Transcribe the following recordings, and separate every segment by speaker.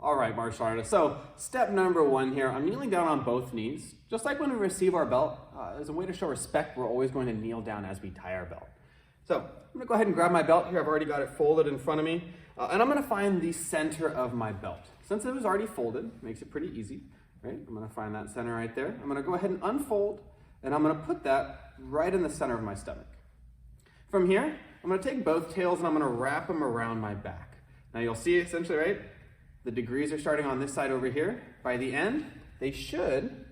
Speaker 1: All right, martial artists. So step number one here, I'm kneeling down on both knees. Just like when we receive our belt, as a way to show respect, we're always going to kneel down as we tie our belt. So I'm gonna go ahead and grab my belt here. I've already got it folded in front of me. And I'm gonna find the center of my belt. Since it was already folded, makes it pretty easy, right? I'm gonna find that center right there. I'm gonna go ahead and unfold, and I'm gonna put that right in the center of my stomach. From here, I'm gonna take both tails and I'm gonna wrap them around my back. Now you'll see essentially, right? The degrees are starting on this side over here. By the end, they should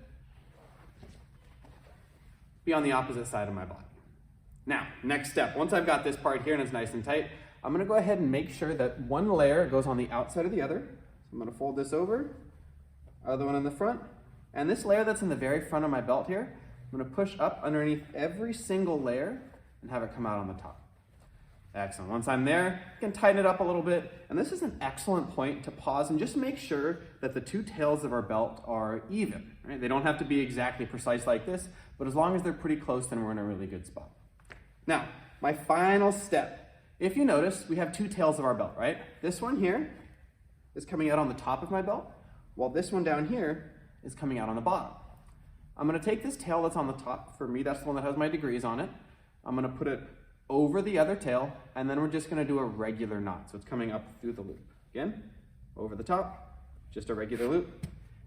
Speaker 1: be on the opposite side of my body. Now, next step, once I've got this part here and it's nice and tight, I'm gonna go ahead and make sure that one layer goes on the outside of the other. So I'm gonna fold this over, other one in the front, and this layer that's in the very front of my belt here, I'm gonna push up underneath every single layer and have it come out on the top. Excellent. Once I'm there, I can tighten it up a little bit. And this is an excellent point to pause and just make sure that the two tails of our belt are even. Right? They don't have to be exactly precise like this, but as long as they're pretty close, then we're in a really good spot. Now, my final step. If you notice, we have two tails of our belt, right? This one here is coming out on the top of my belt, while this one down here is coming out on the bottom. I'm gonna take this tail that's on the top. For me, that's the one that has my degrees on it. I'm gonna put it over the other tail, and then we're just gonna do a regular knot. So it's coming up through the loop. Again, over the top, just a regular loop,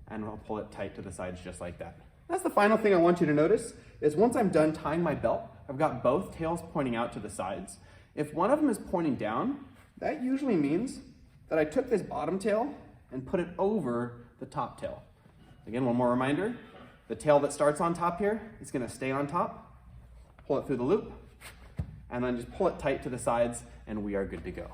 Speaker 1: and we'll pull it tight to the sides just like that. That's the final thing I want you to notice, is once I'm done tying my belt, I've got both tails pointing out to the sides. If one of them is pointing down, that usually means that I took this bottom tail and put it over the top tail. Again, one more reminder, the tail that starts on top here is gonna stay on top, pull it through the loop, and then just pull it tight to the sides, and we are good to go.